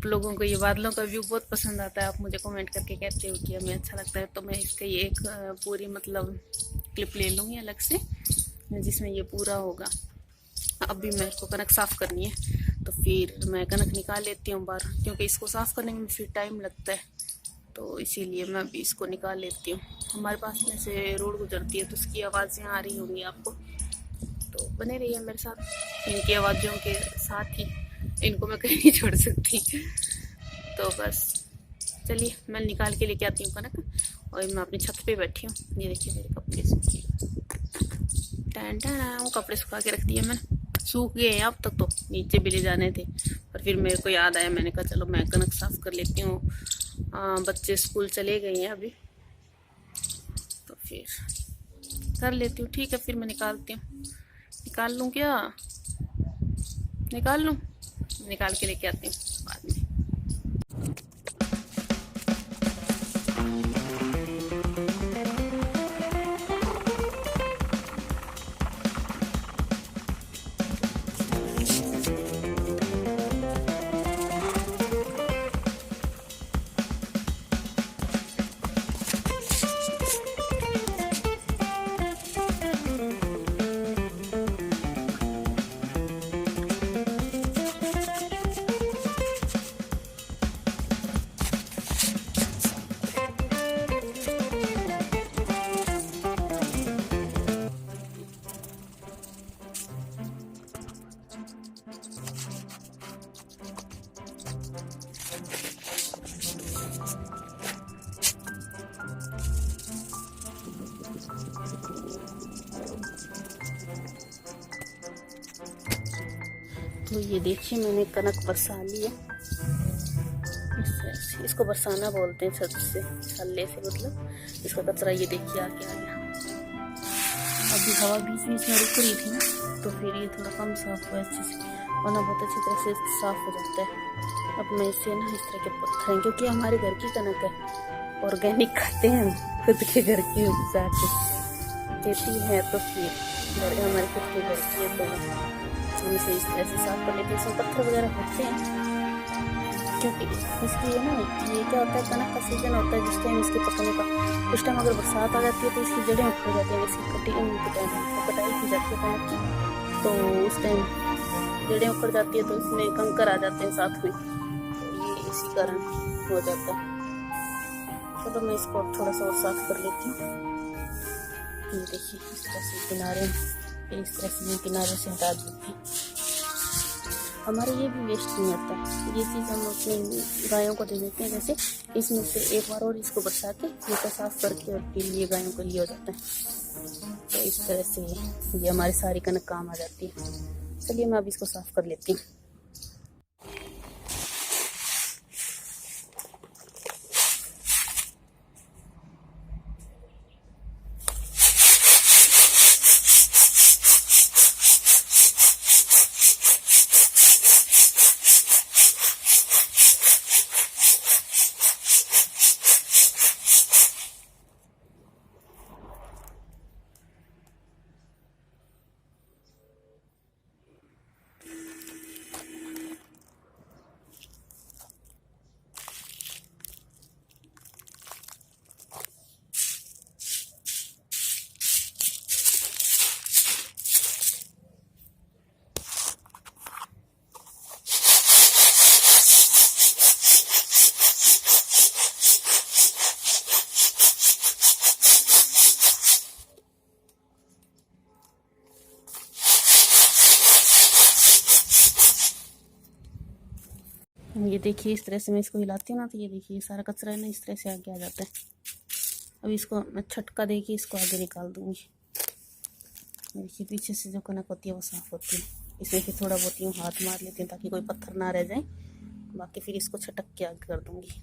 लोगों को ये बादलों का व्यू बहुत पसंद आता है, आप मुझे कमेंट करके कहते हो कि हमें अच्छा लगता है, तो मैं इसका ये एक पूरी मतलब क्लिप ले लूँगी अलग से जिसमें ये पूरा होगा। अभी मेरे को कनक साफ़ करनी है तो फिर मैं कनक निकाल लेती हूँ बाहर, क्योंकि इसको साफ़ करने में फिर टाइम लगता है, तो इसीलिए मैं अभी इसको निकाल लेती हूँ। हमारे पास में से रोड गुजरती है तो उसकी आवाज़ें आ रही होंगी आपको, तो बने रहिए मेरे साथ। इनकी आवाज़ों के साथ ही इनको मैं कहीं नहीं छोड़ सकती। तो बस चलिए मैं निकाल के लेके आती हूँ कनक, और मैं अपनी छत पे बैठी हूँ। ये देखिए मेरे कपड़े सूखे, टैन टैन वो कपड़े सुखा के रख दिए मैंने, सूख गए हैं अब तक, तो नीचे भी ले जाने थे, पर फिर मेरे को याद आया, मैंने कहा चलो मैं कनक साफ़ कर लेती हूँ। बच्चे स्कूल चले गए हैं अभी, तो फिर कर लेती हूँ। ठीक है, फिर मैं निकालती हूँ। निकाल लूँ क्या? निकाल लूँ? निकाल के लेके आती हूँ बाद में। तो ये देखिए मैंने कनक बरसा ली है, इसको बरसाना बोलते हैं, छत से छल्ले से, मतलब इसका कचरा ये देखिए आके आ गया। अभी हवा बीच बीच में रुक रही थी ना, तो फिर ये थोड़ा कम साफ हुआ अच्छे से, वरना बहुत अच्छी तरह से साफ हो जाता है। अब मैं इसे ना इस तरह के पत्थर हैं, क्योंकि हमारे घर की कनक है, ऑर्गेनिक खाते हैं हम, खुद के घर की उपजा के खेती है, तो फिर हमारे खुद के घर की है, तो हम इसे इस तरह से साफ कर लेते हैं। इसमें पत्थर वगैरह होते हैं, क्योंकि इसकी है ना, ये क्या होता है, कनक का सीजन होता है जिस टाइम इसके पकने का, उस टाइम अगर बरसात आ जाती है तो इसकी जड़ें उखड़ जाती हैं। इसकी कटाई की जाती है कनक की, तो उस टाइम जड़ें उखड़ जाती है, तो इसमें कंकर आ जाते हैं साथ में, तो ये इसी कारण हो जाता है। चलो मैं इसको थोड़ा सा और साफ कर लेती हूँ। ये देखिए इस तरह से किनारे, इस तरह से मैं किनारे से हटा दूँगी। हमारे ये भी वेस्ट नहीं होता, ये चीज़ हम अपने गायों को दे देते हैं। जैसे इसमें से एक बार और इसको बरसा के ये तो साफ करके और फिर ये गायों के लिए हो जाता है, तो इस तरह से ये हमारी सारी कनक काम आ जाती है। चलिए मैं अब इसको साफ कर लेती हूँ। ये देखिए इस तरह से मैं इसको हिलाती हूँ ना, तो ये देखिए सारा कचरा है ना इस तरह से आगे आ जाता है। अब इसको मैं छटका दे के इसको आगे निकाल दूँगी। देखिए पीछे से जो कनक होती है वो साफ़ होती है। इसमें फिर थोड़ा बहुत यूँ हाथ मार लेते हैं ताकि कोई पत्थर ना रह जाए, बाकी फिर इसको छटक के आगे कर दूँगी।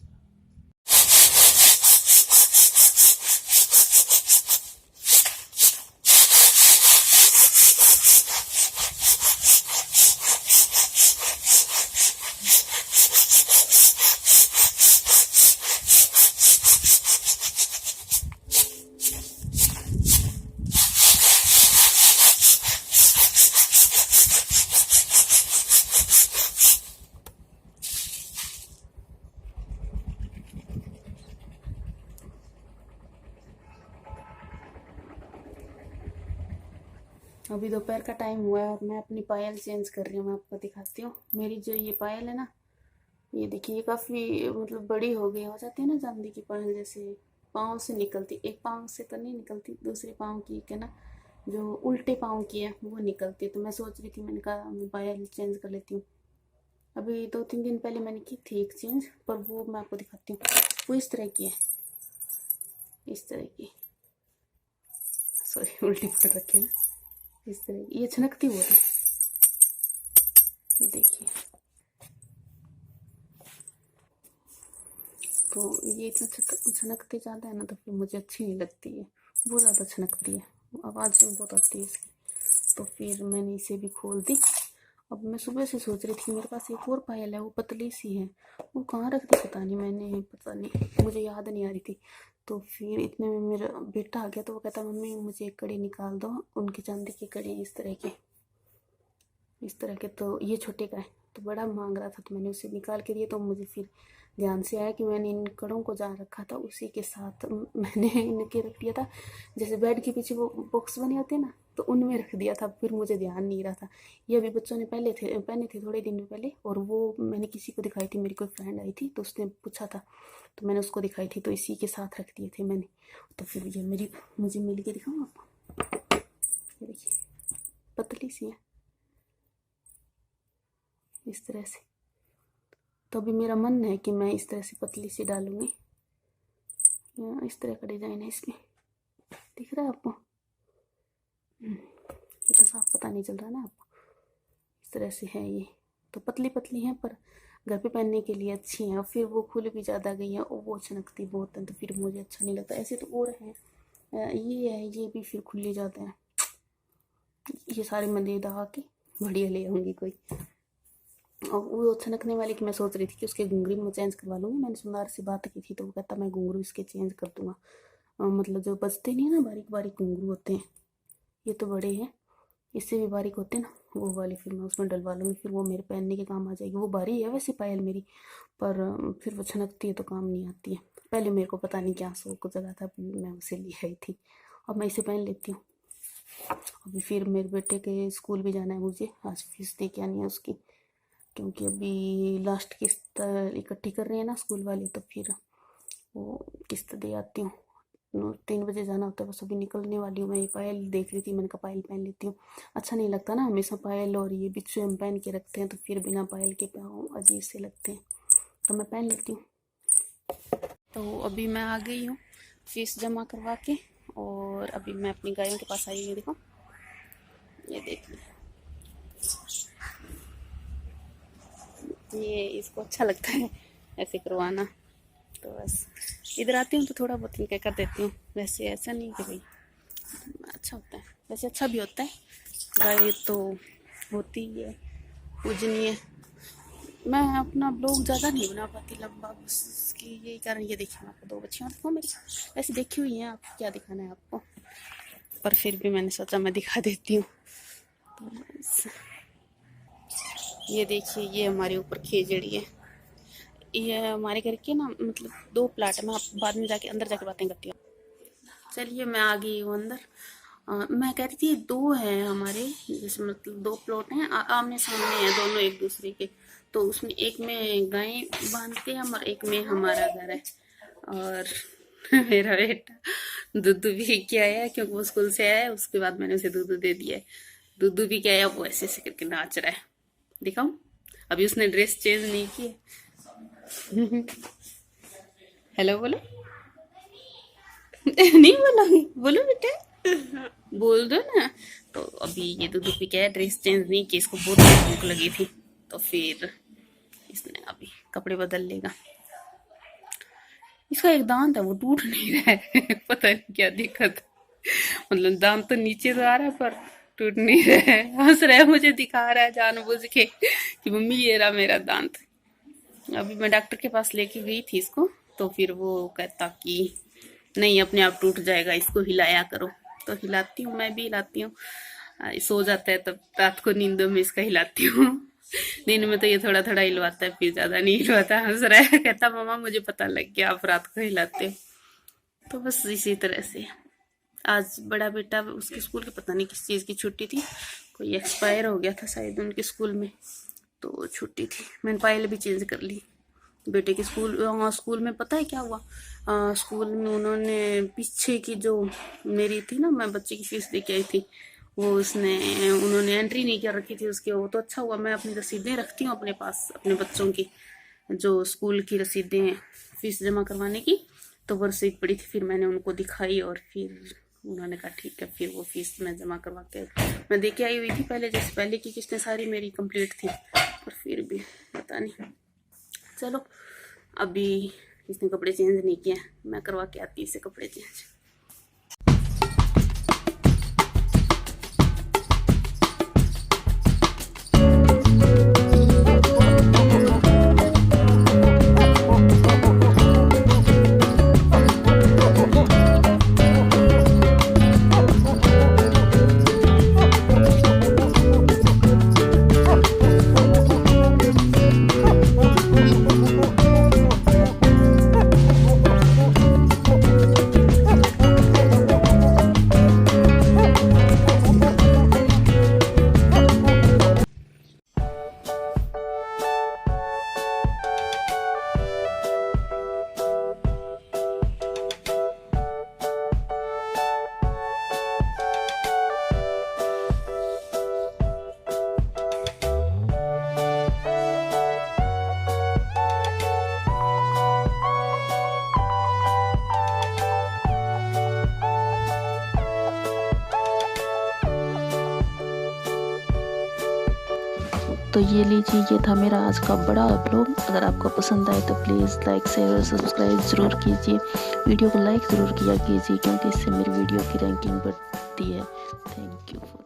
अभी दोपहर का टाइम हुआ है और मैं अपनी पायल चेंज कर रही हूँ। मैं आपको दिखाती हूँ। मेरी जो ये पायल है ना, ये देखिए, ये काफ़ी मतलब बड़ी हो गई, हो जाती है ना चांदी की पायल जैसे पाँव से निकलती। एक पाँव से तो नहीं निकलती, दूसरे पाँव की के ना, जो उल्टे पाँव की है वो निकलती है। तो मैं सोच रही थी, मैंने कहा मैं पायल चेंज कर लेती हूँ। अभी 2-3 दिन पहले मैंने की थी एक चेंज, पर वो मैं आपको दिखाती हूँ। वो इस तरह की है, इस तरह की, सॉरी उल्टी पकड़ रखी है ना, इस तरह की। ये छनकती बहुत है, देखिए। तो ये इतना छनकते ज़्यादा है ना, तो फिर मुझे अच्छी नहीं लगती है, बहुत ज़्यादा छनकती है, आवाज़ भी बहुत आती है इसकी। तो फिर मैंने इसे भी खोल दी। अब मैं सुबह से सोच रही थी, मेरे पास एक और पायल है, वो पतली सी है, वो कहाँ रख दी पता नहीं मैंने, पता नहीं, मुझे याद नहीं आ रही थी। तो फिर इतने में मेरा बेटा आ गया, तो वो कहता मम्मी मुझे एक कड़ी निकाल दो, उनकी चांदी की कड़ी इस तरह की, इस तरह के। तो ये छोटे का है, तो बड़ा मांग रहा था, तो मैंने उसे निकाल के दिया। तो मुझे फिर ध्यान से आया कि मैंने इन कड़ों को जहाँ रखा था उसी के साथ मैंने इनके रख दिया था। जैसे बेड के पीछे वो बॉक्स बने होते हैं ना, तो उनमें रख दिया था। फिर मुझे ध्यान नहीं रहा था। ये अभी बच्चों ने पहने थे थोड़े दिन पहले, और वो मैंने किसी को दिखाई थी, मेरी कोई फ्रेंड आई थी तो उसने पूछा था, तो मैंने उसको दिखाई थी, तो इसी के साथ रख दिए थे मैंने। तो फिर ये मेरी, मुझे मिल के दिखाऊँ आपको, ये देखिए पतली सी है इस तरह से। तो अभी मेरा मन है कि मैं इस तरह से पतली सी डालूंगी। इस तरह का डिजाइन है इसमें, दिख रहा है आपको? ये तो साफ पता नहीं चल रहा ना आपको, इस तरह से है ये। तो पतली पतली है, पर घर पे पहनने के लिए अच्छी हैं। और फिर वो खुल भी ज़्यादा गई है और वो चमकती बहुत है, तो फिर मुझे अच्छा नहीं लगता। ऐसे तो और हैं, ये है, ये भी फिर खुली जाते हैं। ये सारे मैं दे दहा के बढ़िया ले आऊँगी कोई। और वो छनकने वाले की मैं सोच रही थी कि उसके घुंघरू में चेंज करवा लूँगी। मैंने सुनार से बात की थी, तो वो कहता मैं घुंघरू इसके चेंज कर दूँगा। मतलब जो बजते नहीं है ना, बारीक बारीक घुंघरू होते हैं, ये तो बड़े हैं, इससे भी बारीक होते हैं ना, वो वाली फिर मैं उसमें डलवा लूँगी। फिर वो मेरे पहनने के काम आ जाएगी। वो भारी है वैसे पायल मेरी, पर फिर वो छनकती है तो काम नहीं आती है। पहले मेरे को पता नहीं क्या शौक जगह था, मैं उसे ले आई थी। अब मैं इसे पहन लेती हूँ। अभी फिर मेरे बेटे के स्कूल भी जाना है मुझे, आज फीस दे के आनी है उसकी, क्योंकि अभी लास्ट किस्त इकट्ठी कर रहे हैं ना स्कूल वाले, तो फिर वो किस्त दे आती हूँ। 3 बजे जाना होता है, बस अभी निकलने वाली हूँ। मैं ये पायल देख रही थी, मैंने कहा पायल पहन लेती हूँ। अच्छा नहीं लगता ना हमेशा पायल और ये बिच्छू हम पहन के रखते हैं, तो फिर बिना पायल के पाँव अजीब से लगते हैं, तो मैं पहन लेती हूँ। तो अभी मैं आ गई हूँ फीस जमा करवा के, और अभी मैं अपनी गायों के पास आई हूँ। देखो, ये देखिए, ये इसको अच्छा लगता है ऐसे करवाना, तो बस इधर आती हूँ तो थोड़ा बहुत इनके कर देती हूँ। वैसे ऐसा नहीं कि भाई अच्छा होता है, वैसे अच्छा भी होता है, गाय तो होती ही है पूजनीय। मैं अपना ब्लॉग ज़्यादा नहीं बना पाती लंबा, बस उसकी यही कारण। ये देखिए, मैं आपको 2 बच्चियाँ दिखाऊँ मेरी, वैसे देखी हुई हैं, आप क्या दिखाना है आपको, पर फिर भी मैंने सोचा मैं दिखा देती हूँ। तो बस ये देखिए, ये हमारे ऊपर खेजड़ी है। ये हमारे घर के ना, मतलब 2 प्लाट है। मैं आप बाद में जाके अंदर जाके बातें करती हूँ। चलिए मैं आ गई हूँ अंदर। मैं कह रही थी 2 हैं हमारे, जैसे मतलब 2 प्लॉट हैं, आमने सामने हैं दोनों एक दूसरे के। तो उसमें एक में गायें बांधते हैं हम, और एक में हमारा घर है। और मेरा बेटा दूध भी के आया है, क्योंकि वो स्कूल से आया है, उसके बाद मैंने उसे दूध दे दिया है। दूध भी क्या आया, वो ऐसे ऐसे करके नाच रहा है, दिखाऊं? अभी उसने ड्रेस चेंज नहीं की है। हेलो बोलो। नहीं बोलोगी? बोलो बेटा, बोल दो ना। तो अभी ये दूध पी के ड्रेस चेंज नहीं की, इसको बहुत भूख लगी थी, तो फिर इसने अभी कपड़े बदल लेगा। इसका एक दांत है वो टूट नहीं रहा है। पता नहीं क्या दिक्कत, मतलब दांत तो नीचे तो आ रहा है, पर टूट नहीं रहा है। हंस रहा है, मुझे दिखा रहा है जानबूझ के कि मम्मी ये रहा मेरा दांत। अभी मैं डॉक्टर के पास लेके गई थी इसको, तो फिर वो कहता कि नहीं अपने आप टूट जाएगा, इसको हिलाया करो। तो हिलाती हूँ, मैं भी हिलाती हूँ। सो जाता है तब रात को नींदों में इसका हिलाती हूँ। दिन में तो ये थोड़ा थोड़ा हिलवाता है, फिर ज्यादा नहीं हिलवाता। हंस रहा है, कहता मामा मुझे पता लग गया आप रात को हिलाते हो। तो बस इसी तरह से आज बड़ा बेटा उसके स्कूल की पता नहीं किस चीज़ की छुट्टी थी, कोई एक्सपायर हो गया था शायद उनके स्कूल में, तो छुट्टी थी। मैंने फाइल भी चेंज कर ली बेटे के स्कूल। स्कूल में पता है क्या हुआ, स्कूल में उन्होंने पीछे की जो मेरी थी ना, मैं बच्चे की फीस दे के आई थी, वो उन्होंने एंट्री नहीं कर रखी थी उसकी। वो तो अच्छा हुआ, मैं अपनी रसीदें रखती हूँ अपने पास, अपने बच्चों की जो स्कूल की रसीदें फीस जमा करवाने की, तो वो रसीद पड़ी थी। फिर मैंने उनको दिखाई और फिर उन्होंने कहा ठीक है, फिर वो फीस मैं जमा करवा के मैं दे के आई हुई थी पहले, जैसे पहले की किस्तें सारी मेरी कंप्लीट थी, पर फिर भी पता नहीं। चलो अभी इसने कपड़े चेंज नहीं किए, मैं करवा के आती इसे कपड़े चेंज। तो ये लीजिए, ये था मेरा आज का बड़ा ब्लॉग। अगर आपको पसंद आए तो प्लीज़ लाइक शेयर और सब्सक्राइब ज़रूर कीजिए। वीडियो को लाइक ज़रूर किया कीजिए, क्योंकि इससे मेरी वीडियो की रैंकिंग बढ़ती है। Thank you.